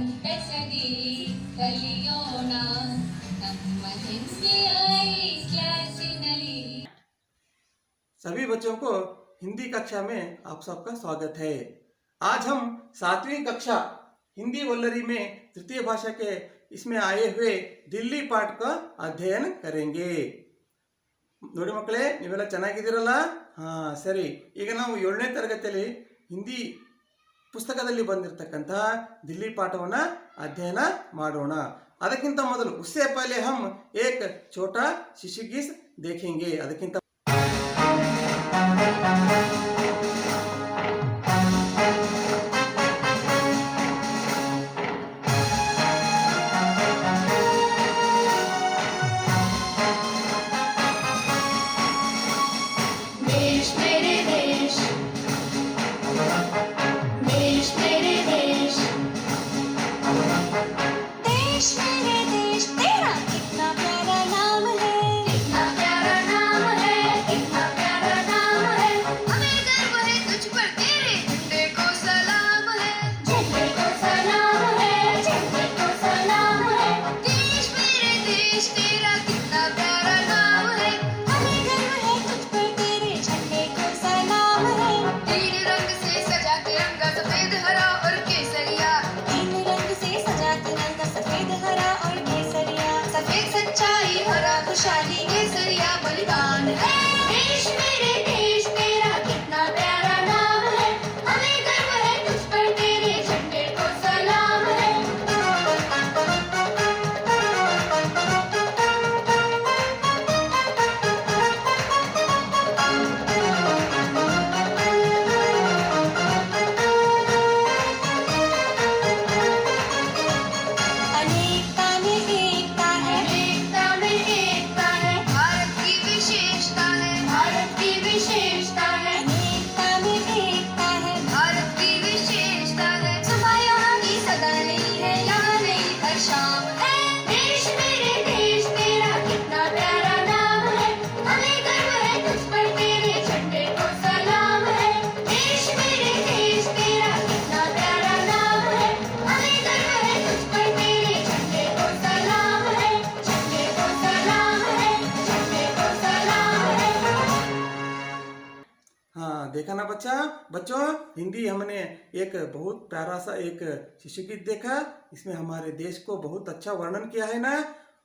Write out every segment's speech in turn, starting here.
ಸಂತಸದಿ ಕಲಿಯೋಣ ನಮ್ಮ ಹೆಮ್ಮೆಯ ಈ ಕ್ಲಾಸಿನಲ್ಲಿ। सभी बच्चों को हिंदी कक्षा में आप सबका स्वागत है। आज हम 7वीं कक्षा हिंदी वल्लरी में तृतीय भाषा के इसमें आए हुए दिल्ली पाठ का अध्ययन करेंगे। ನೋಡಿ ಮಕ್ಕಳೇ, ನೀವೆಲ್ಲ ಚೆನ್ನಾಗಿದ್ದೀರಲ್ಲ? ಸರಿ, ಈಗ ನಾವು 7ನೇ ತರಗತಿಯಲ್ಲಿ ಹಿಂದಿ ಪುಸ್ತಕದಲ್ಲಿ ಬಂದಿರತಕ್ಕಂತಹ ದಿಲ್ಲಿ ಪಾಠವನ್ನು ಅಧ್ಯಯನ ಮಾಡೋಣ। ಅದಕ್ಕಿಂತ ಮೊದಲು उससे पहले हम एक छोटा शिशु गीत देखेंगे। ಅದಕ್ಕಿಂತ खुशहाली केसरिया बलिदान है। देश मेरे देश तेरा कितना प्यारा नाम है, हमें गर्व है तुझ पर तेरे झंडे को सलाम है। देखा ना बच्चों, हिंदी हमने एक बहुत प्यारा सा एक शिशु गीत देखा। इसमें हमारे देश को बहुत अच्छा वर्णन किया है ना।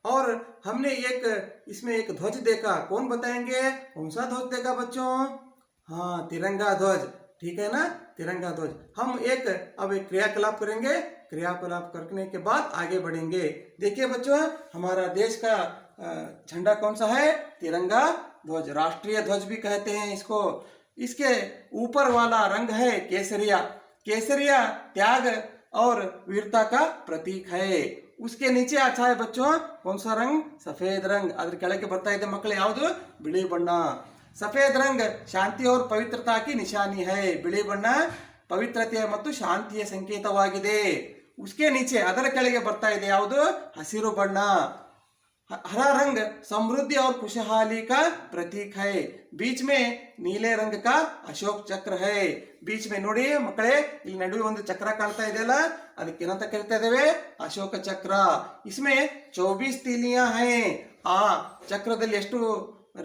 और हमने इसमें एक ध्वज देखा। कौन बताएंगे कौन सा ध्वज देखा बच्चों? तिरंगा ध्वज, ठीक है ना, तिरंगा ध्वज। हम अब एक क्रियाकलाप करेंगे। क्रियाकलाप करने के बाद आगे बढ़ेंगे। देखिए बच्चों, हमारा देश का झंडा कौन सा है? तिरंगा ध्वज, राष्ट्रीय ध्वज भी कहते हैं इसको। इसके ऊपर वाला रंग है केसरिया। केसरिया त्याग और वीरता का प्रतीक है। उसके नीचे अच्छा है बच्चों कौन सा रंग? सफेद रंग। अದ್ರ ಕೆಳಗೆ ಬರ್ತಾ ಇದೆ ಮಕ್ಕಳೇ ಯಾವುದು? ಬಿಳಿ ಬಣ್ಣ। ಸಫೇದ್ ರಂಗ್ ಶಾಂತಿ और पवित्रता की निशानी है। ಬಿಳಿ ಬಣ್ಣ ಪವಿತ್ರತೆ ಮತ್ತು ಶಾಂತಿಯ ಸಂಕೇತವಾಗಿದೆ। उसके नीचे ಅದರ ಕೆಳಗೆ ಬರ್ತಾ ಇದೆ ಯಾವುದು? ಹಸಿರು ಬಣ್ಣ। हरा रंग समृद्धि और खुशहाली का प्रतीक है। बीच में नीले रंग का अशोक चक्र है। बीच में ನೋಡಿ ಮಕ್ಕಳೇ, ಇಲ್ಲಿ ನಡುವೆ ಒಂದು ಚಕ್ರ ಕಾಣ್ತಾ ಇದೆಯಲ್ಲ, ಅದಕ್ಕೆ ಏನಂತ ಕರೀತಾ ಇದ್ದೇವೆ? ಅಶೋಕ ಚಕ್ರ। इसमें 24 तीलियां हैं। ಆ ಚಕ್ರದಲ್ಲಿ ಎಷ್ಟು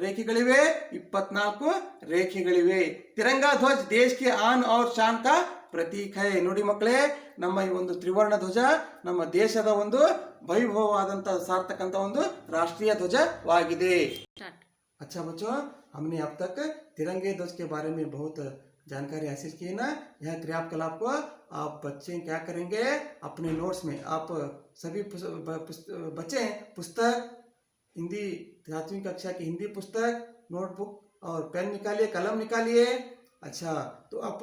ರೇಖೆಗಳಿವೆ? 24 ರೇಖೆಗಳಿವೆ। तिरंगा ध्वज देश के आन और शान का ಪ್ರತೀಕ है। ನೋಡಿ ಮಕ್ಕಳೇ, ನಮ್ಮ ಈ ಒಂದು ತ್ರಿವರ್ಣ ಧ್ವಜ ನಮ್ಮ ದೇಶದ ಒಂದು ವೈಭವವಾದಂತ ಸಾರ್ತಕ್ಕಂತ ಒಂದು ರಾಷ್ಟ್ರೀಯ ಧ್ವಜವಾಗಿದೆ। अच्छा बच्चों, हमने अब तक तिरंगे ध्वज के बारे में बहुत जानकारी हासिल की है ना। यह क्रियाकलाप को आप बच्चे क्या करेंगे? अपने नोट्स में आप सभी बच्चे पुस्तक, हिंदी 7वीं कक्षा की हिंदी पुस्तक, नोटबुक और पेन निकालिए, कलम निकालिए। अच्छा, तो आप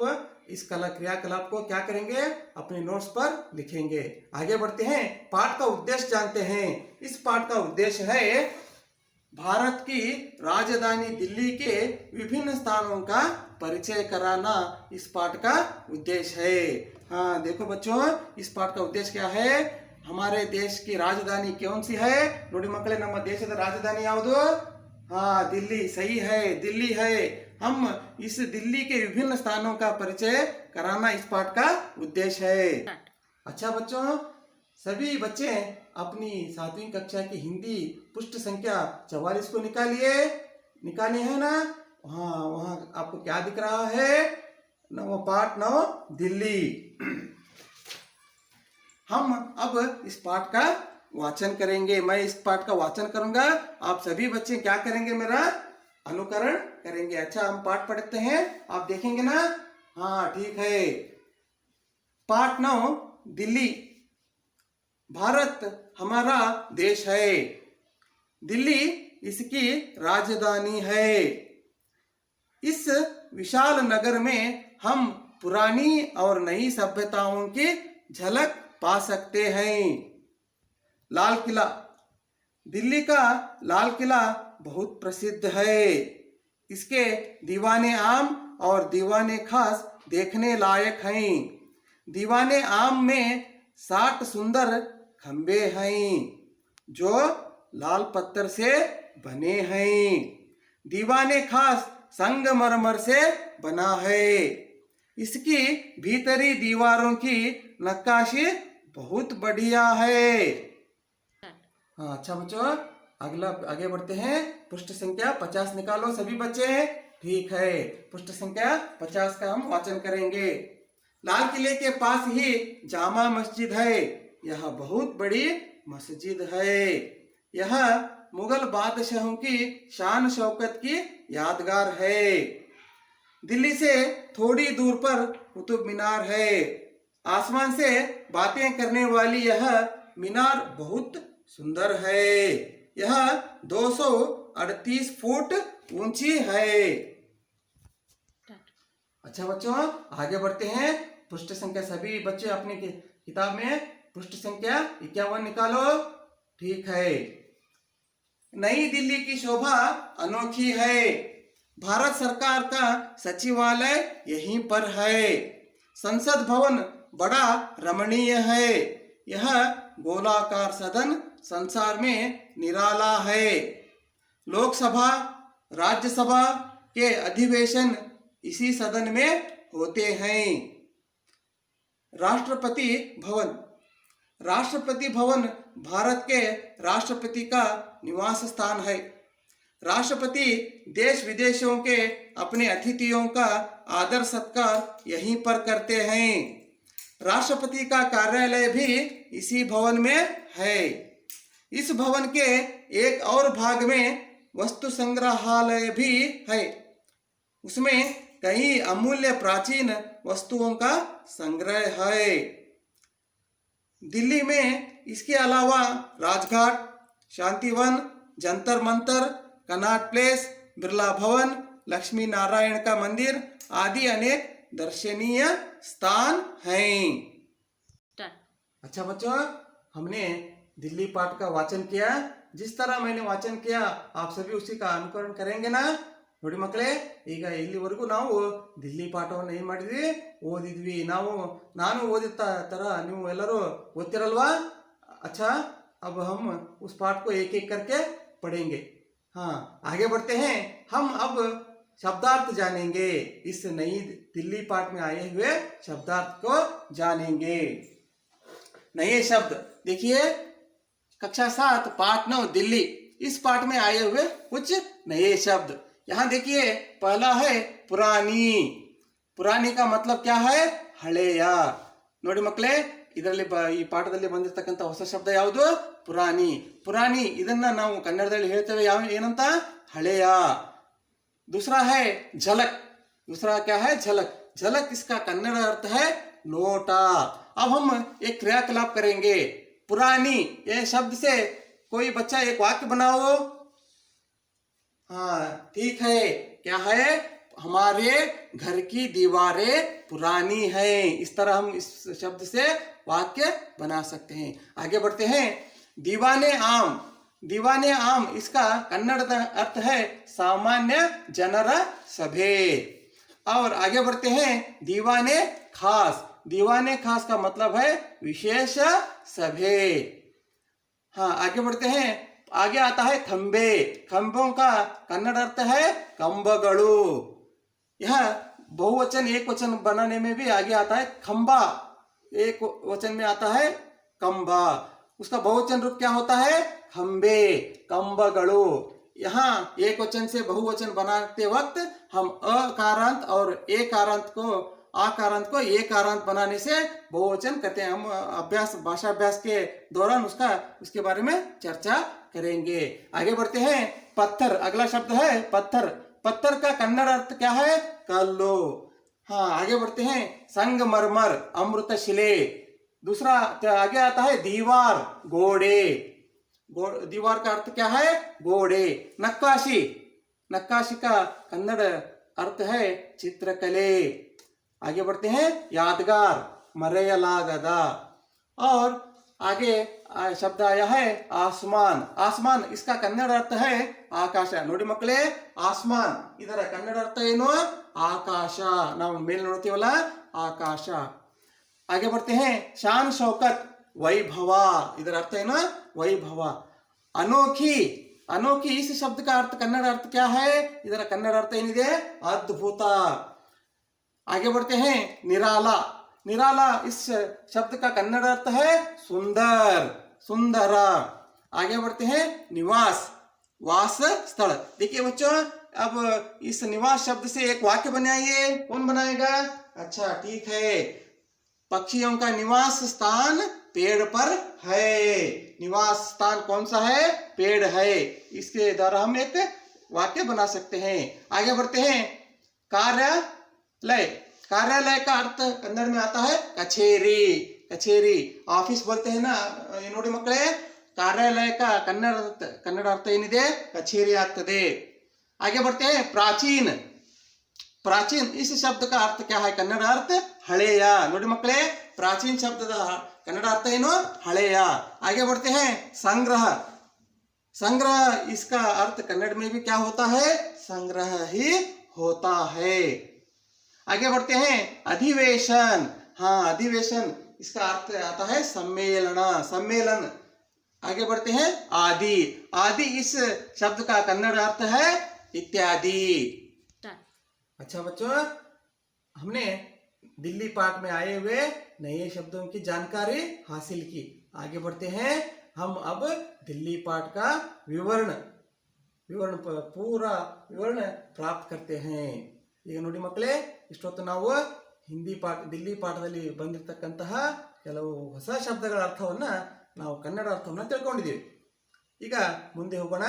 इस क्रियाकलाप को क्या करेंगे? अपने नोट्स पर लिखेंगे। आगे बढ़ते हैं, पाठ का उद्देश्य जानते हैं। इस पाठ का उद्देश्य है भारत की राजधानी दिल्ली के विभिन्न स्थानों का परिचय कराना। इस पाठ का उद्देश्य है। देखो बच्चों, इस पाठ का उद्देश्य क्या है? हमारे देश की राजधानी कौन सी है? ನೋಡಿ ಮಕ್ಕಳೇ, ನಮ್ಮ ದೇಶದ ರಾಜಧಾನಿ ಯಾವುದು? दिल्ली, सही है, दिल्ली है। हम इस दिल्ली के विभिन्न स्थानों का परिचय कराना इस पाठ का उद्देश्य है। अच्छा बच्चों, सभी बच्चे अपनी 7वीं कक्षा की हिंदी पृष्ठ संख्या 44 को निकाले है ना। हाँ, वहाँ आपको क्या दिख रहा है? पाठ 9 दिल्ली। हम अब इस पाठ का वाचन करेंगे। मैं इस पाठ का वाचन करूंगा, आप सभी बच्चे क्या करेंगे? मेरा अनुकरण करेंगे। अच्छा, हम पाठ पढ़ते हैं, आप देखेंगे ना। हाँ, ठीक है। पाठ 9 दिल्ली। भारत हमारा देश है, दिल्ली इसकी राजधानी है। इस विशाल नगर में हम पुरानी और नई सभ्यताओं की झलक पा सकते हैं। लाल किला। दिल्ली का लाल किला बहुत प्रसिद्ध है। इसके दीवाने आम और दीवाने खास देखने लायक हैं। दीवाने आम में 60 सुंदर खंबे हैं जो लाल पत्थर से बने हैं। दीवाने खास संगमरमर से बना है। इसकी भीतरी दीवारों की नक्काशी बहुत बढ़िया है। हाँ, अच्छा बच्चों, आगे बढ़ते हैं। पृष्ठ संख्या 50 निकालो सभी बच्चे। ठीक है, पृष्ठ संख्या 50 का हम वाचन करेंगे। लाल किले के पास ही जामा मस्जिद है। यह बहुत बड़ी मस्जिद है। यह मुगल बादशाहों की शान शौकत की यादगार है। दिल्ली से थोड़ी दूर पर कुतुब मीनार है। आसमान से बातें करने वाली यह मीनार बहुत सुंदर है। यह 238 फुट ऊंची है। अच्छा बच्चों, आगे बढ़ते हैं। पृष्ठ संख्या सभी बच्चे अपनी किताब में पृष्ठ संख्या 51 निकालो। ठीक है। नई दिल्ली की शोभा अनोखी है। भारत सरकार का सचिवालय यहीं पर है। संसद भवन बड़ा रमणीय है। यह गोलाकार सदन संसार में निराला है। लोकसभा, राज्यसभा के अधिवेशन इसी सदन में होते हैं। राष्ट्रपति भवन। राष्ट्रपति भवन भारत के राष्ट्रपति का निवास स्थान है। राष्ट्रपति देश विदेशों के अपने अतिथियों का आदर सत्कार यहीं पर करते हैं। राष्ट्रपति का कार्यालय भी इसी भवन में है। इस भवन के एक और भाग में वस्तु संग्रहालय भी है। उसमें कई अमूल्य प्राचीन वस्तुओं का संग्रह है। दिल्ली में इसके अलावा राजघाट, शांतिवन, जंतर मंतर, कनॉट प्लेस, बिरला भवन, लक्ष्मी नारायण का मंदिर आदि अनेक दर्शनीय स्थान हैं। अच्छा बच्चों, हमने दिल्ली पाठ का वाचन किया। जिस तरह मैंने वाचन किया आप सभी उसी का अनुकरण करेंगे ना। ನೋಡಿ ಮಕ್ಕಳೇ, ಈಗ ಇಲ್ಲಿವರೆಗೂ ನಾವು ದಿಲ್ಲಿ ಪಾಠವನ್ನು ಏನು ಮಾಡಿದ್ವಿ, ಓದಿದ್ವಿ। ನಾನು ಓದಿದ ತರ ನೀವು ಎಲ್ಲರೂ ಓದ್ತಿರಲ್ವಾ? अच्छा, अब हम उस पाठ को एक एक करके पढ़ेंगे। हाँ, आगे बढ़ते हैं। हम अब शब्दार्थ जानेंगे। इस नई दिल्ली पाठ में आए हुए शब्दार्थ को जानेंगे। नए शब्द देखिए, कक्षा 7 पाठ 9 दिल्ली, इस पाठ में आए हुए कुछ नए शब्द। यहाँ देखिए, पहला है पुरानी। पुरानी का मतलब क्या है? ಹಳೆಯ। ನೋಡಿ ಮಕ್ಕಳೇ, ಇದರಲ್ಲಿ ಈ ಪಾಠದಲ್ಲಿ ಬಂದಿರತಕ್ಕಂತ ಹೊಸ ಶಬ್ದ ಯಾವುದು? ಪುರಾಣಿ। ಪುರಾಣಿ ಇದನ್ನ ನಾವು ಕನ್ನಡದಲ್ಲಿ ಹೇಳ್ತೇವೆ ಏನಂತ? ಹಳೆಯ। दूसरा है झलक। दूसरा क्या है? झलक। झलक इसका कन्नड़ अर्थ है नोटा। अब हम एक क्रियाकलाप करेंगे। पुरानी ये शब्द से कोई बच्चा एक वाक्य बनाओ। हाँ, ठीक है। क्या है? हमारे घर की दीवारें पुरानी है। इस तरह हम इस शब्द से वाक्य बना सकते हैं। आगे बढ़ते हैं। दीवाने आम। दीवाने आम इसका कन्नड़ अर्थ है सामान्य जनर सभे। और आगे बढ़ते हैं। दीवाने खास। दीवाने खास का मतलब है विशेष सभे। हाँ, आगे बढ़ते हैं। आगे आता है खंबे। खंभों का कन्नड़ अर्थ है कंबगड़ू। यह बहुवचन एक वचन बनाने में भी आगे आता है। खंबा एक वचन में आता है कंबा। उसका बहुवचन रूप क्या होता है? खंबे, कंबगळु। यहाँ एक वचन से बहुवचन बनाते वक्त हम अकारांत और आकारांत को एकारांत बनाने से बहुवचन कहते हैं। हम भाषा अभ्यास के दौरान उसके बारे में चर्चा करेंगे। आगे बढ़ते हैं। पत्थर अगला शब्द है। पत्थर, पत्थर का कन्नड़ अर्थ क्या है? कल्लु। हाँ, आगे बढ़ते हैं। संगमरमर, अमृतशिले। दूसरा आगे आता है दीवार, गोड़े। दीवार का अर्थ क्या है? गोड़े। नक्काशी, नक्काशी का कन्नड़ अर्थ है चित्रकले। आगे बढ़ते हैं। यादगार, मरेयलागदा। और आगे शब्द आया है आसमान। आसमान इसका कन्नड़ अर्थ है ಆಕಾಶ। ನೋಡಿ ಮಕ್ಕಳೇ, ಆಸ್ಮಾನ್ ಇದರ ಕನ್ನಡ ಅರ್ಥ ಏನು? ಆಕಾಶ। ನಾವು ಮೇಲೆ ನೋಡ್ತೀವಲ್ಲ, ಆಕಾಶ। आगे बढ़ते हैं। शान शौकत, वैभव। इधर अर्थ है ना, वैभव। अनोखी, अनोखी इस शब्द का अर्थ कन्नड़ अर्थ क्या है? इधर कन्नड़ अर्थ ಏನಿದೆ? अद्भुत। आगे बढ़ते हैं। निराला, निराला इस शब्द का कन्नड़ अर्थ है सुंदर, सुंदर। आगे बढ़ते हैं। निवास, वास स्थल। देखिए बच्चों, अब इस निवास शब्द से एक वाक्य बनाइए। कौन बनाएगा? अच्छा, ठीक है। पक्षियों का निवास स्थान पेड़ पर है। निवास स्थान कौन सा है? पेड़ है। इसके द्वारा हम एक वाक्य बना सकते हैं। आगे बढ़ते हैं। कार्यालय, कार्यालय का अर्थ कन्नड़ में आता है कचेरी, कचेरी। ऑफिस बोलते हैं ना, ये ನೋಡಿ ಮಕ್ಕಳೇ, कार्यालय का कन्नड़ अर्थ ಏನಿದೆ? कचेरी ಆಗ್ತದೆ। आगे बढ़ते हैं। प्राचीन, प्राचीन इस शब्द का अर्थ क्या है? कन्नड़ अर्थ हಳೆಯ। ನೋಡಿ ಮಕ್ಕಳೇ, प्राचीन शब्द का कन्नड़ अर्थ ಏನು? हಳೆಯ। आगे बढ़ते हैं। संग्रह, संग्रह इसका अर्थ कन्नड़ में भी क्या होता है? संग्रह ही होता है। आगे बढ़ते हैं। अधिवेशन, हाँ, अधिवेशन इसका अर्थ आता है सम्मेलन, सम्मेलन। आगे बढ़ते हैं। आदि, आदि इस शब्द का कन्नड़ अर्थ है इत्यादि। अच्छा बच्चों, हमने दिल्ली पाठ में आए हुए नए शब्दों की जानकारी हासिल की। आगे बढ़ते हैं। हम अब दिल्ली पाठ का विवरण पूरा विवरण प्राप्त करते हैं। ಈಗ ನೋಡಿ ಮಕ್ಕಳೇ, ಇಷ್ಟೊತ್ತು ನಾವು ದಿಲ್ಲಿ ಪಾಠದಲ್ಲಿ ಬಂದಿರತಕ್ಕಂತಹ ಕೆಲವು ಹೊಸ ಶಬ್ದಗಳ ಅರ್ಥವನ್ನ ನಾವು ಕನ್ನಡ ಅರ್ಥವನ್ನ ತಿಳ್ಕೊಂಡಿದ್ದೀವಿ। ಈಗ ಮುಂದೆ ಹೋಗೋಣ।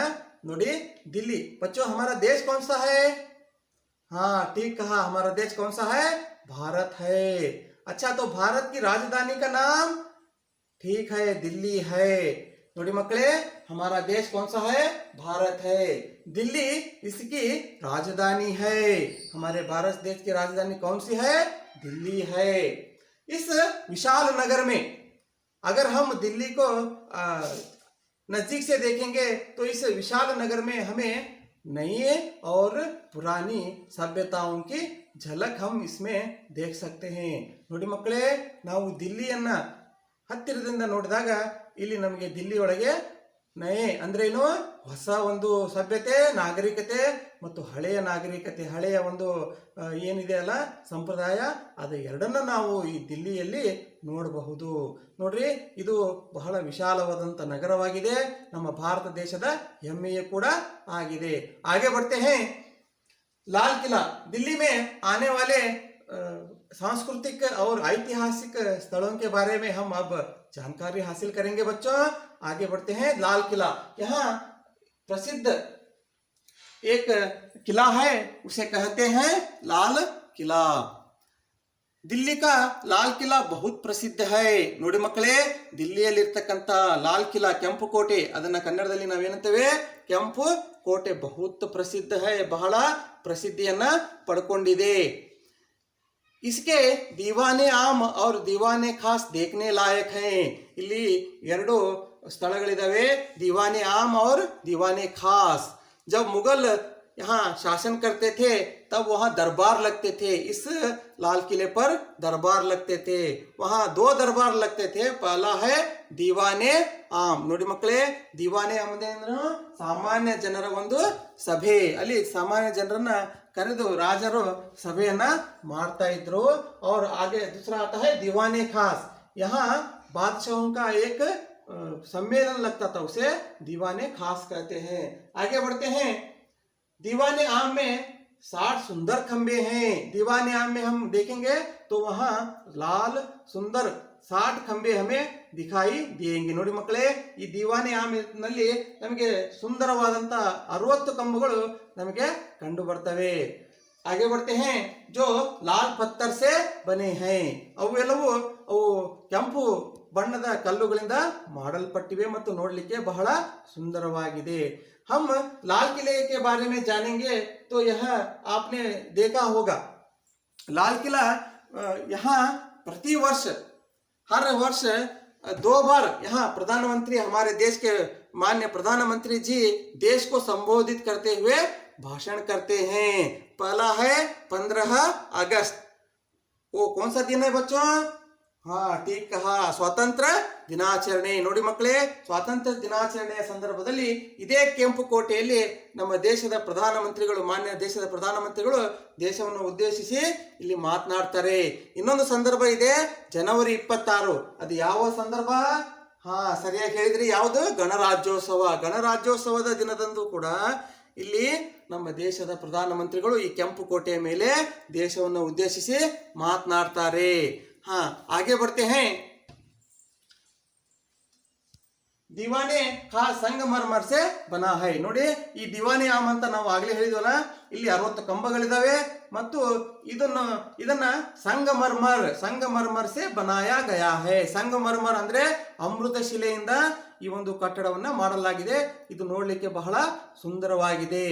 ನೋಡಿ, दिल्ली। बच्चों, हमारा देश कौन सा है? हाँ, ठीक कहा, हमारा देश कौन सा है? भारत है। अच्छा, तो भारत की राजधानी का नाम? ठीक है, दिल्ली है। ನೋಡಿ ಮಕ್ಕಳೇ, हमारा देश कौन सा है? भारत है। दिल्ली इसकी राजधानी है। हमारे भारत देश की राजधानी कौन सी है? दिल्ली है। इस विशाल नगर में अगर हम दिल्ली को नजदीक से देखेंगे तो इस विशाल नगर में हमें नई और पुरानी सभ्यताओं की झलक हम इसमें देख सकते हैं। ನೋಡಿ ಮಕ್ಕಳೇ, ನಾವು ದಿಲ್ಲಿಯನ್ನ ಹತ್ತಿರದಿಂದ ನೋಡಿದಾಗ ಇಲ್ಲಿ ನಮಗೆ ದಿಲ್ಲಿ ಒಳಗೆ ನಯೆ ಅಂದ್ರೆ ಏನು? ಹೊಸ ಒಂದು ಸಭ್ಯತೆ, ನಾಗರಿಕತೆ ಮತ್ತು ಹಳೆಯ ನಾಗರಿಕತೆ, ಹಳೆಯ ಒಂದು ಏನಿದೆ ಅಲ್ಲ ಸಂಪ್ರದಾಯ, ಅದು ಎರಡನ್ನ ನಾವು ಈ ದಿಲ್ಲಿಯಲ್ಲಿ ನೋಡಬಹುದು। ನೋಡ್ರಿ, ಇದು ಬಹಳ ವಿಶಾಲವಾದಂಥ ನಗರವಾಗಿದೆ, ನಮ್ಮ ಭಾರತ ದೇಶದ ಹೆಮ್ಮೆಯೂ ಕೂಡ ಆಗಿದೆ। आगे बढ़ते हैं। लाल किला, दिल्ली में आने वाले सांस्कृतिक और ऐतिहासिक स्थलों के बारे में हम अब जानकारी हासिल करेंगे बच्चों। आगे बढ़ते हैं। लाल किला, यहाँ प्रसिद्ध एक किला है, उसे कहते हैं लाल किला। दिल्ली का लाल किला बहुत प्रसिद्ध है। ನೋಡಿ ಮಕ್ಕಳೇ, ದಿಲ್ಲಿಯಲ್ಲಿರ್ತಕ್ಕಂಥ ಲಾಲ್ ಕಿಲಾ, ಕೆಂಪು ಕೋಟೆ, ಅದನ್ನ ಕನ್ನಡದಲ್ಲಿ ನಾವೇನಂತೇವೆ? ಕೆಂಪು ಕೋಟೆ बहुत प्रसिद्ध है, ಬಹಳ ಪ್ರಸಿದ್ಧಿಯನ್ನ ಪಡ್ಕೊಂಡಿದೆ। इसके दीवाने आम और दीवाने खास देखने लायक हैं। ಇಲ್ಲಿ ಎರಡು ಸ್ಥಳಗಳಿದಾವೆ, दीवाने आम और दीवाने खास। जब मुगल यहाँ शासन करते थे तब वहाँ दरबार लगते थे। इस लाल किले पर दरबार लगते थे। वहाँ दो दरबार लगते थे। पहला है दीवाने आम। ನೋಡಿ ಮಕ್ಕಳೇ, दीवाने आम ಅಂದ್ರೆ ಸಾಮಾನ್ಯ ಜನರ ಒಂದು ಸಭೆ। ಅಲ್ಲಿ ಸಾಮಾನ್ಯ ಜನರನ್ನ ಕರೆದು ರಾಜರು ಸಭೆಯನ್ನ ಮಾಡ್ತಾ ಇದ್ರು। और आगे दूसरा आता है दीवाने खास। यहाँ बादशाहों का एक सम्मेलन लगता था, उसे दीवाने खास कहते हैं। आगे बढ़ते हैं। दीवाने आम में 60 सुंदर खंबे हैं। दीवाने आम में हम देखेंगे तो वहां लाल सुंदर 60 खंबे हमें दिखाई देंगे। ನೋಡಿ ಮಕ್ಕಳೇ, ಈ ದೀವಾನೆ ಆಮಿನಲ್ಲಿ ನಮಗೆ ಸುಂದರವಾದಂತ 60 ಕಂಬಗಳು ನಮಗೆ ಕಂಡು ಬರ್ತವೆ। आगे बढ़ते हैं। जो लाल पत्थर से बने हैं, ಅವೆಲ್ಲವೂ ಅವು ಕೆಂಪು ಬಣ್ಣದ ಕಲ್ಲುಗಳಿಂದ ಮಾಡಲ್ಪಟ್ಟಿವೆ ಮತ್ತು ನೋಡಲಿಕ್ಕೆ ಬಹಳ ಸುಂದರವಾಗಿದೆ। हम लाल किले के बारे में जानेंगे तो यह आपने देखा होगा, लाल किला यहाँ प्रति वर्ष हर वर्ष 2 बार यहाँ प्रधानमंत्री, हमारे देश के माननीय प्रधानमंत्री जी देश को संबोधित करते हुए भाषण करते हैं। पहला है 15 अगस्त। वो कौन सा दिन है बच्चों? हाँ, ठीक कहा, ಸ್ವಾತಂತ್ರ್ಯ ದಿನಾಚರಣೆ। ನೋಡಿ ಮಕ್ಕಳೇ, ಸ್ವಾತಂತ್ರ್ಯ ದಿನಾಚರಣೆಯ ಸಂದರ್ಭದಲ್ಲಿ ಇದೇ ಕೆಂಪು ಕೋಟೆಯಲ್ಲಿ ನಮ್ಮ ದೇಶದ ಪ್ರಧಾನಮಂತ್ರಿಗಳು, ಮಾನ್ಯ ದೇಶದ ಪ್ರಧಾನಮಂತ್ರಿಗಳು ದೇಶವನ್ನು ಉದ್ದೇಶಿಸಿ ಇಲ್ಲಿ ಮಾತನಾಡ್ತಾರೆ। ಇನ್ನೊಂದು ಸಂದರ್ಭ ಇದೆ, ಜನವರಿ 26। ಅದು ಯಾವ ಸಂದರ್ಭ? ಹಾ, ಸರಿಯಾಗಿ ಹೇಳಿದ್ರಿ, ಯಾವುದು? ಗಣರಾಜ್ಯೋತ್ಸವ। ಗಣರಾಜ್ಯೋತ್ಸವದ ದಿನದಂದು ಕೂಡ ಇಲ್ಲಿ ನಮ್ಮ ದೇಶದ ಪ್ರಧಾನಮಂತ್ರಿಗಳು ಈ ಕೆಂಪು ಕೋಟೆಯ ಮೇಲೆ ದೇಶವನ್ನು ಉದ್ದೇಶಿಸಿ ಮಾತನಾಡ್ತಾರೆ। हाँ, आगे बढ़ते हैं। ದೀವಾನೆ ಖಾಸ್ ಸಂಗಮರ್ಮರ್ ಸೆ ಬನಾ ಹೈ। ನೋಡಿ, ಈ ದೀವಾನೆ ಆಮ್ ಅಂತ ನಾವು ಆಗ್ಲೇ ಹೇಳಿದ್ವಲ್ಲ, ಇಲ್ಲಿ 60 ಕಂಬಗಳಿದಾವೆ ಮತ್ತು ಇದನ್ನ ಸಂಗಮರ್ಮರ್ ಸೆ ಬನಾಯಾ ಗಯಾ ಹೈ। ಸಂಗಮರ್ಮರ್ ಅಂದ್ರೆ ಅಮೃತ ಶಿಲೆಯಿಂದ ಈ ಒಂದು ಕಟ್ಟಡವನ್ನ ಮಾಡಲಾಗಿದೆ। ಇದು ನೋಡಲಿಕ್ಕೆ ಬಹಳ ಸುಂದರವಾಗಿದೆ।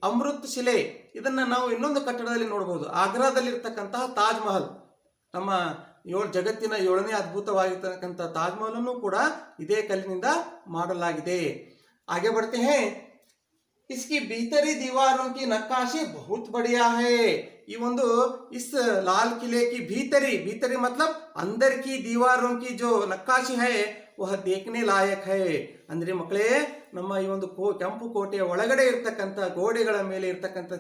ಅಮೃತ ಶಿಲೆ, ಇದನ್ನ ನಾವು ಇನ್ನೊಂದು ಕಟ್ಟಡದಲ್ಲಿ ನೋಡಬಹುದು, ಆಗ್ರಾದಲ್ಲಿ ಇರ್ತಕ್ಕಂತಹ ತಾಜ್ ಮಹಲ್, ನಮ್ಮ ಜಗತ್ತಿನ 7ನೇ ಅದ್ಭುತವಾಗಿರ್ತಕ್ಕಂಥ ತಾಜ್ ಮಹಲನ್ನು ಕೂಡ ಇದೇ ಕಲ್ಲಿನಿಂದ ಮಾಡಲಾಗಿದೆ। आगे बढ़ते हैं। इसकी भीतरी दीवारों की नक्काशी बहुत बढ़िया है। ये ಒಂದು इस लाल किले की भीतरी मतलब अंदर की दीवारों की जो नक्काशी है वह देखने लायक है। ಅಂದ್ರೆ ಮಕ್ಕಳೇ, ನಮ್ಮ ಈ ಒಂದು ಕೆಂಪು ಕೋಟೆಯ ಒಳಗಡೆ ಇರ್ತಕ್ಕಂಥ ಗೋಡೆಗಳ ಮೇಲೆ ಇರ್ತಕ್ಕಂಥ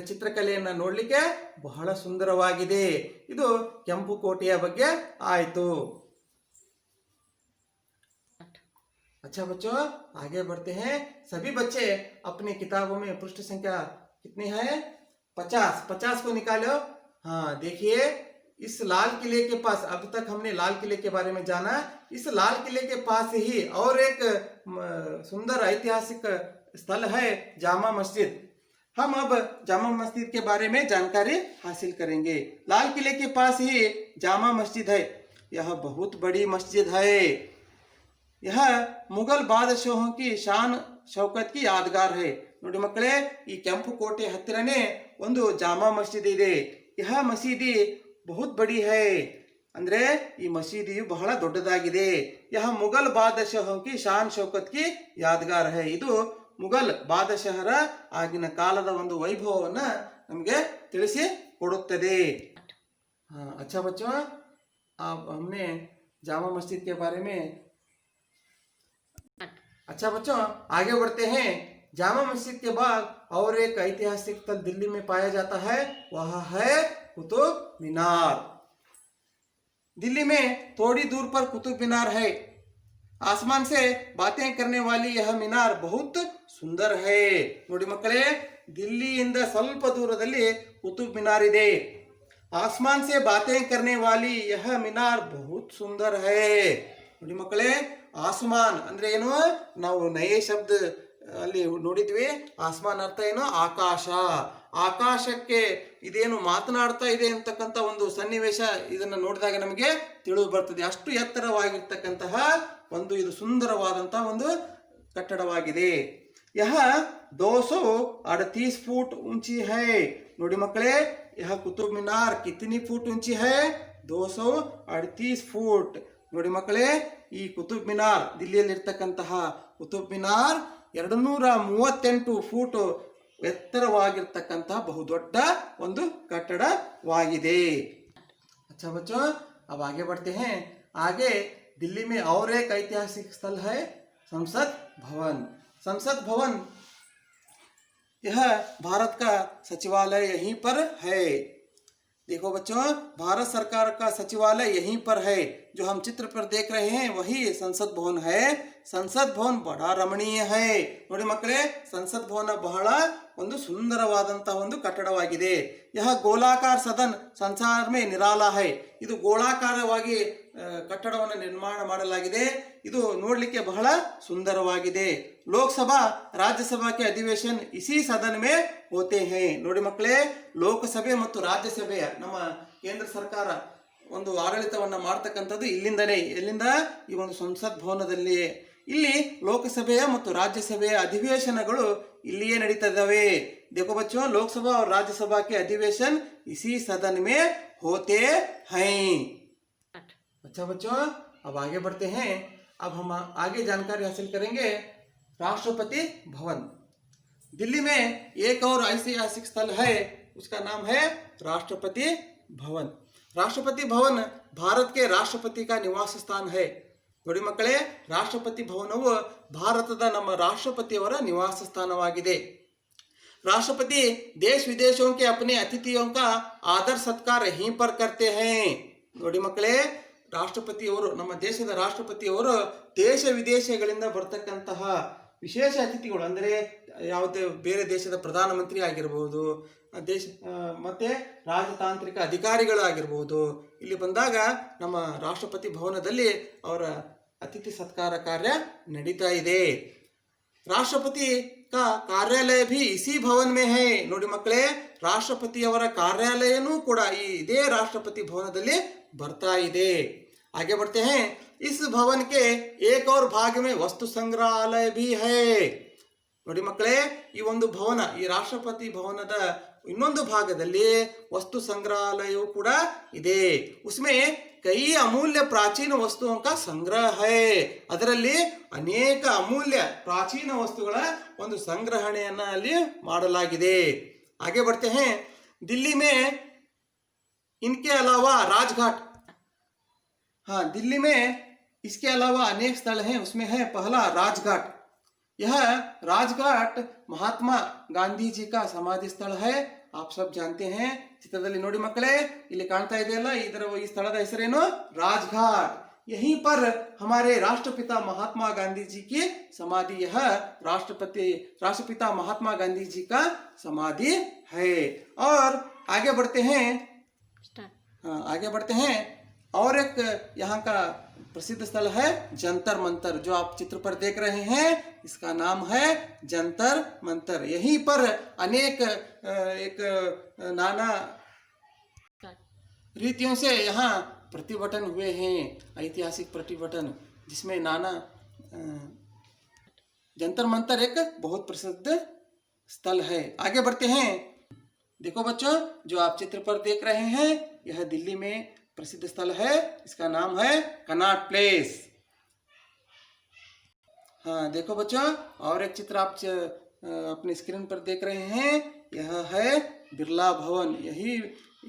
ಚಿತ್ರಕಲೆಯನ್ನ ನೋಡ್ಲಿಕ್ಕೆ ಬಹಳ ಸುಂದರವಾಗಿದೆ। ಇದು ಕೆಂಪು ಕೋಟೆಯ ಬಗ್ಗೆ ಆಯ್ತು। अच्छा बच्चों, आगे बढ़ते हैं। सभी बच्चे अपनी किताबों में पृष्ठ संख्या कितनी है? 50 को निकालो। हाँ, देखिए, इस लाल किले के पास, अब तक हमने लाल किले के बारे में जाना, इस लाल किले के पास ही और एक सुंदर ऐतिहासिक स्थल है जामा मस्जिद। हम अब जामा मस्जिद के बारे में जानकारी हासिल करेंगे। लाल किले के पास ही जामा मस्जिद है। यह बहुत बड़ी मस्जिद है। यह मुगल बादशाहों की शान शौकत की यादगार है। ನೋಡಿ ಮಕ್ಕಳೇ, ಈ ಕೆಂಪು ಕೋಟೆ ಹತ್ತಿರನೇ ಒಂದು ಜಾಮಾ ಮಸ್ಜಿದ್ ಇದೆ। ಯಹ ಮಸೀದಿ ಬಹುತ್ ಬಡಿ ಹೈ, ಅಂದ್ರೆ ಈ ಮಸೀದಿಯು ಬಹಳ ದೊಡ್ಡದಾಗಿದೆ। ಯಹ ಮುಗಲ್ ಬಾದಶಾಹೋ ಕಿ ಶಾನ್ ಶೌಕತ್ ಕಿ ಯಾದಗಾರ್ ಹೈ, ಇದು ಮುಗಲ್ ಬಾದಶಾಹರ ಆಗಿನ ಕಾಲದ ಒಂದು ವೈಭವವನ್ನ ನಮಗೆ ತಿಳಿಸಿ ಕೊಡುತ್ತದೆ। अच्छा बच्चों, अब हमने जामा मस्जिद के बारे में। अच्छा बच्चों, आगे बढ़ते हैं। जामा मस्जिद के बाद और एक ऐतिहासिक स्थल दिल्ली में पाया जाता है, वह है कुतुब मीनार। दिल्ली में थोड़ी दूर पर कुतुब मीनार है। आसमान से बातें करने वाली यह मीनार बहुत सुंदर है। ನೋಡಿ ಮಕ್ಕಳೇ, ದಿಲ್ಲಿಯಿಂದ ಸ್ವಲ್ಪ ದೂರದಲ್ಲಿ ಕುತುಬ್ ಮಿನಾರ್ ಇದೆ। आसमान से बातें करने वाली यह मीनार बहुत सुंदर है। ನೋಡಿ ಮಕ್ಕಳೇ, ಆಸ್ಮಾನ್ ಅಂದ್ರೆ ಏನು? ನಾವು ನಯೇ ಶಬ್ದ ಅಲ್ಲಿ ನೋಡಿದ್ವಿ। ಆಸ್ಮಾನ್ ಅರ್ಥ ಏನು? ಆಕಾಶ। ಆಕಾಶಕ್ಕೆ ಇದೇನು ಮಾತನಾಡ್ತಾ ಇದೆ ಅಂತಕ್ಕಂಥ ಒಂದು ಸನ್ನಿವೇಶ ಇದನ್ನ ನೋಡಿದಾಗ ನಮಗೆ ತಿಳಿದು ಬರ್ತದೆ। ಅಷ್ಟು ಎತ್ತರವಾಗಿರ್ತಕ್ಕಂತಹ ಒಂದು ಇದು ಸುಂದರವಾದಂತಹ ಒಂದು ಕಟ್ಟಡವಾಗಿದೆ। यह 238 फुट ऊंची है। ನೋಡಿ ಮಕ್ಕಳೇ, यह कुतुब मीनार कितनी फुट ऊंची है? 238 फुट। ನೋಡಿ ಮಕ್ಕಳೇ, ಈ ಕುತುಬ್ ಮಿನಾರ್, ದಿಲ್ಲಿಯಲ್ಲಿರ್ತಕ್ಕಂತಹ ಕುತುಬ್ ಮಿನಾರ್ 238 ಫೂಟ್ ಎತ್ತರವಾಗಿರ್ತಕ್ಕಂತಹ ಬಹುದೊಡ್ಡ ಒಂದು ಕಟ್ಟಡವಾಗಿದೆ। अच्छा बच्चों, अब आगे बढ़ते हैं। आगे दिल्ली में और एक ऐतिहासिक स्थल है संसद भवन। संसद भवन, यह भारत का सचिवालय यहीं पर है। देखो बच्चों, भारत सरकार का सचिवालय यहीं पर है। जो हम चित्र पर देख रहे हैं वही संसद भवन है। संसद भवन बड़ा रमणीय है। ನೋಡಿ ಮಕ್ಕಳೇ, ಸಂಸತ್ ಭವನ ಬಹಳ ಒಂದು ಸುಂದರವಾದಂತಹ ಒಂದು ಕಟ್ಟಡವಾಗಿದೆ. यह गोलाकार सदन संसार में निराला है. ಇದು ಗೋಳಾಕಾರವಾಗಿ ಕಟ್ಟಡವನ್ನು ನಿರ್ಮಾಣ ಮಾಡಲಾಗಿದೆ. ಇದು ನೋಡಲಿಕ್ಕೆ ಬಹಳ ಸುಂದರವಾಗಿದೆ. लोकसभा राज्यसभा के अधिवेशन इसी सदन में होते हैं. ನೋಡಿ ಮಕ್ಕಳೇ, ಲೋಕಸಭೆ ಮತ್ತು ರಾಜ್ಯಸಭೆಯ ನಮ್ಮ ಕೇಂದ್ರ ಸರ್ಕಾರ ಒಂದು ಆಡಳಿತವನ್ನ ಮಾಡ್ತಕ್ಕಂಥದ್ದು ಇಲ್ಲಿಂದನೇ. ಎಲ್ಲಿಂದ? ಈ ಒಂದು ಸಂಸತ್ ಭವನದಲ್ಲಿ. ಇಲ್ಲಿ ಲೋಕಸಭೆಯ ಮತ್ತು ರಾಜ್ಯಸಭೆಯ ಅಧಿವೇಶನಗಳು ಇಲ್ಲಿಯೇ ನಡೀತದವೆ. देखो बच्चों, लोकसभा और राज्यसभा के अधिवेशन इसी सदन में होते हैं. अच्छा बच्चों, अब आगे बढ़ते हैं. अब हम आगे जानकारी हासिल करेंगे राष्ट्रपति भवन. दिल्ली में एक और ऐतिहासिक स्थल है, उसका नाम है राष्ट्रपति भवन. राष्ट्रपति भवन भारत के राष्ट्रपति का निवास स्थान है. ನೋಡಿ ಮಕ್ಕಳೇ, ರಾಷ್ಟ್ರಪತಿ ಭವನವು ಭಾರತದ ನಮ್ಮ ರಾಷ್ಟ್ರಪತಿಯವರ ನಿವಾಸ ಸ್ಥಾನವಾಗಿದೆ. राष्ट्रपति देश विदेशों के अपने अतिथियों का आदर सत्कार यहीं पर करते हैं. ನೋಡಿ ಮಕ್ಕಳೇ, ರಾಷ್ಟ್ರಪತಿಯವರು, ನಮ್ಮ ದೇಶದ ರಾಷ್ಟ್ರಪತಿಯವರು ದೇಶ ವಿದೇಶಗಳಿಂದ ಬರ್ತಕ್ಕಂತಹ ವಿಶೇಷ ಅತಿಥಿಗಳು, ಅಂದರೆ ಯಾವುದೇ ಬೇರೆ ದೇಶದ ಪ್ರಧಾನಮಂತ್ರಿ ಆಗಿರಬಹುದು, ದೇಶ ಮತ್ತೆ ರಾಜತಾಂತ್ರಿಕ ಅಧಿಕಾರಿಗಳು ಆಗಿರಬಹುದು, ಇಲ್ಲಿ ಬಂದಾಗ ನಮ್ಮ ರಾಷ್ಟ್ರಪತಿ ಭವನದಲ್ಲಿ ಅವರ ಅತಿಥಿ ಸತ್ಕಾರ ಕಾರ್ಯ ನಡೀತಾ ಇದೆ. ರಾಷ್ಟ್ರಪತಿ का कार्यालय भी इसी भवन में है. ನೋಡಿ ಮಕ್ಕಳೇ, ರಾಷ್ಟ್ರಪತಿಯವರ ಕಾರ್ಯಾಲಯನೂ ಕೂಡ ಇದೇ ರಾಷ್ಟ್ರಪತಿ ಭವನದಲ್ಲಿ ಬರ್ತಾ ಇದೆ. आगे बढ़ते हैं. इस भवन के एक और भाग में वस्तु संग्रहालय भी है. ನೋಡಿ ಮಕ್ಕಳೇ, ಈ ಒಂದು ಭವನ, ಈ ರಾಷ್ಟ್ರಪತಿ ಭವನದ ಇನ್ನೊಂದು ಭಾಗದಲ್ಲಿ ವಸ್ತು ಸಂಗ್ರಹಾಲಯವೂ ಕೂಡ ಇದೆ. उसमें कई अमूल्य प्राचीन वस्तुओं का संग्रह है. ಅದರಲ್ಲಿ ಅನೇಕ ಅಮೂಲ್ಯ ಪ್ರಾಚೀನ ವಸ್ತುಗಳ ಒಂದು ಸಂಗ್ರಹಣೆಯನ್ನ ಅಲ್ಲಿ ಮಾಡಲಾಗಿದೆ. आगे बढ़ते हैं. दिल्ली में इनके अलावा राजघाट, हाँ, दिल्ली में इसके अलावा अनेक स्थल हैं. उसमें है पहला राजघाट. यह राजघाट महात्मा गांधी जी का समाधि स्थल है. आप सब जानते हैं. ಚಿತ್ರದಲ್ಲಿ ನೋಡಿ ಮಕ್ಕಳೇ, ಇಲ್ಲಿ ಕಾಣ್ತಾ ಇದೆಯಲ್ಲ, ಈ ಸ್ಥಳದ ಹೆಸರೇನು? ರಾಜಘಾಟ್. यहीं पर हमारे राष्ट्रपिता महात्मा गांधी जी की समाधि, यह राष्ट्रपिता महात्मा गांधी जी का समाधि है. और आगे बढ़ते हैं. हाँ, आगे बढ़ते हैं. और एक यहाँ का प्रसिद्ध स्थल है जंतर मंतर, जो आप चित्र पर देख रहे हैं, इसका नाम है जंतर मंतर. यहीं पर अनेक एक नाना रीतियों से यहाँ प्रतिभटन हुए हैं, ऐतिहासिक प्रतिभटन, जिसमें नाना जंतर मंतर एक बहुत प्रसिद्ध स्थल है. आगे बढ़ते हैं. देखो बच्चों, जो आप चित्र पर देख रहे हैं, यह दिल्ली में प्रसिद्ध स्थल है. इसका नाम है कनॉट प्लेस. हाँ, देखो बच्चों, और एक चित्र आप अपनी स्क्रीन पर देख रहे हैं, यह है बिरला भवन.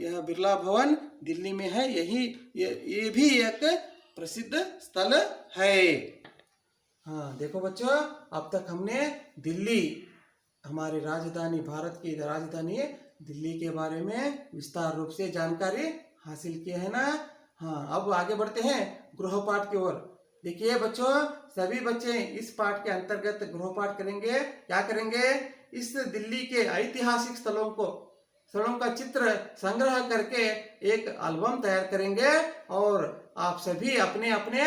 यह बिरला भवन दिल्ली में है. ये भी एक प्रसिद्ध स्थल है. हाँ, देखो बच्चों, अब तक हमने दिल्ली, हमारी राजधानी, भारत की राजधानी दिल्ली के बारे में विस्तार रूप से जानकारी हासिल किया है ना. हाँ, अब आगे बढ़ते हैं गृहपाठ की ओर. देखिए बच्चों, सभी बच्चे इस पाठ के अंतर्गत गृहपाठ करेंगे. क्या करेंगे? इस दिल्ली के ऐतिहासिक स्थलों का चित्र संग्रह करके एक एल्बम तैयार करेंगे और आप सभी अपने अपने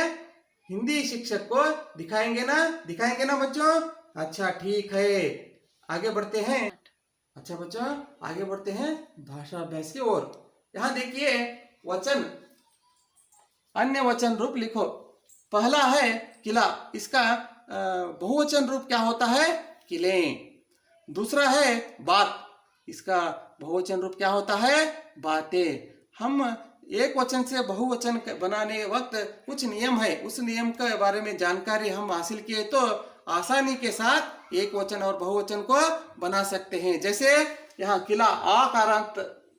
हिंदी शिक्षक को दिखाएंगे ना बच्चों? अच्छा, ठीक है. आगे बढ़ते हैं. अच्छा बच्चों, आगे बढ़ते हैं भाषा अभ्यास की ओर. यहाँ देखिए, वचन, अन्य वचन रूप लिखो. पहला है किला. इसका बहुवचन रूप क्या होता है? किले. दूसरा है बात. इसका बहुवचन रूप क्या होता है? बातें. हम एक वचन से बहुवचन बनाने वक्त कुछ नियम है, उस नियम के बारे में जानकारी हम हासिल किए तो आसानी के साथ एक वचन और बहुवचन को बना सकते हैं. जैसे यहाँ किला, आकारांत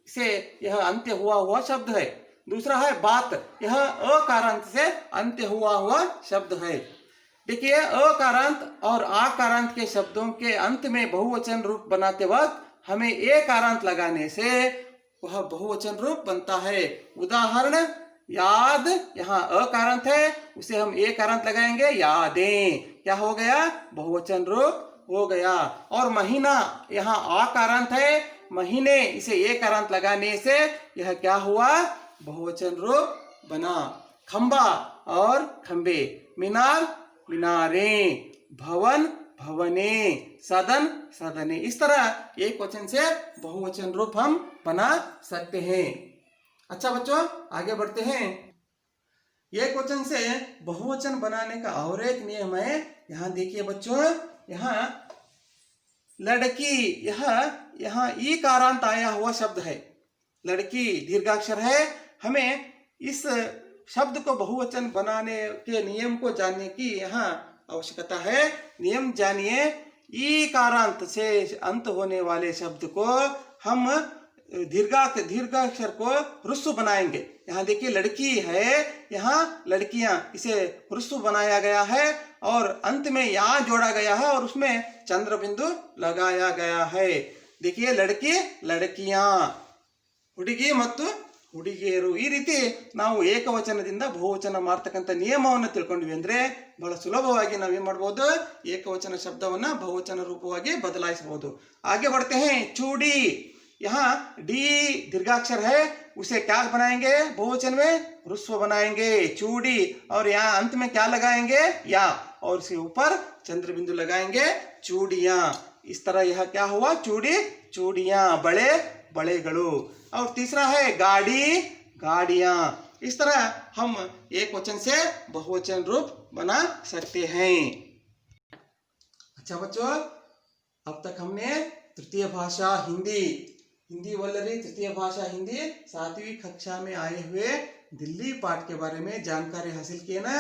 से यह अंत्य हुआ शब्द है. दूसरा है बात, यह अकारांत से अंत्य हुआ शब्द है. देखिए, अकारांत और आकारांत के शब्दों के अंत में बहुवचन रूप बनाते वक्त हमें एकारांत लगाने से वह बहुवचन रूप बनता है। उदाहरण, याद, यहाँ अकारांत है, उसे हम ए कारांत लगाएंगे, यादें, क्या हो गया, बहुवचन रूप हो गया। और महीना, यहाँ आकारांत है, महीने, इसे ए कारांत लगाने से यह क्या हुआ, बहुवचन रूप बना। खंबा और खंबे, मीनार, मीनारें, भवन, भवने, सदन, सदने, इस तरह एक वचन से बहुवचन रूप हम बना सकते हैं। अच्छा बच्चों, आगे बढ़ते हैं। एक वचन से बहुवचन बनाने का और एक नियम है। यहाँ देखिए बच्चों, यहाँ लड़की, यहाँ ई कारांत आया हुआ शब्द है। लड़की दीर्घाक्षर है। हमें इस शब्द को बहुवचन बनाने के नियम को जानने की यहाँ आवश्यकता है। नियम जानिए। ई कारांत से अंत होने वाले शब्द को हम दीर्घाक्षर को ह्रस्व बनाएंगे। यहाँ देखिए लड़की है, यहाँ लड़कियां, इसे ह्रस्व बनाया गया है और अंत में या जोड़ा गया है और उसमें चंद्र बिंदु लगाया गया है। देखिए लड़की, ಲಡಕಿಯಾ, ಹುಡುಗಿ ಮತ್ತು ಹುಡುಗಿಯರು, ಈ ರೀತಿ ನಾವು ಏಕವಚನದಿಂದ ಬಹುವಚನ ಮಾಡ್ತಕ್ಕಂಥ ನಿಯಮವನ್ನು ತಿಳ್ಕೊಂಡ್ವಿ ಅಂದ್ರೆ ಬಹಳ ಸುಲಭವಾಗಿ ನಾವೇನ್ ಮಾಡಬಹುದು, ಏಕವಚನ ಶಬ್ದವನ್ನ ಬಹುವಚನ ರೂಪವಾಗಿ ಬದಲಾಯಿಸಬಹುದು। आगे बढ़ते हैं। चूड़ी, यहाँ डी दीर्घाक्षर है, उसे क्या बनाएंगे, बहुवचन में ह्रस्व बनाएंगे, चूड़ी। और यहाँ अंत में क्या लगाएंगे, या, और उसके ऊपर चंद्र बिंदु लगाएंगे, चूड़ियां। इस तरह यह क्या हुआ, चूड़ी, चूड़ियां, बड़े, बड़ेಗಳು। और तीसरा है गाड़ी, गाड़ियां। इस तरह हम एक वचन से बहुवचन रूप बना सकते हैं। अच्छा बच्चों, अब तक हमने तृतीय भाषा हिंदी वल्लरी तृतीय भाषा हिंदी 7वीं कक्षा में आए हुए दिल्ली पाठ के बारे में जानकारी हासिल किए ना।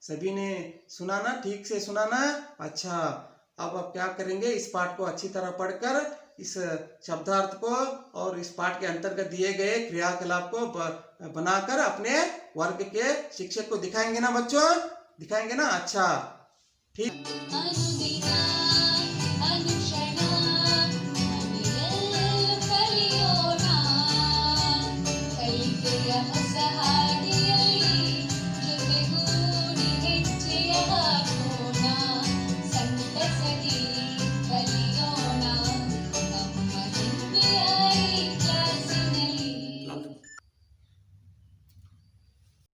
सभी ने सुना ना, ठीक से सुना ना। अच्छा, अब आप क्या करेंगे, इस पाठ को अच्छी तरह पढ़कर इस शब्दार्थ को और इस पाठ के अंतर्गत दिए गए क्रियाकलाप को बनाकर अपने वर्ग के शिक्षक को दिखाएंगे ना बच्चों, दिखाएंगे ना। अच्छा, ठीक।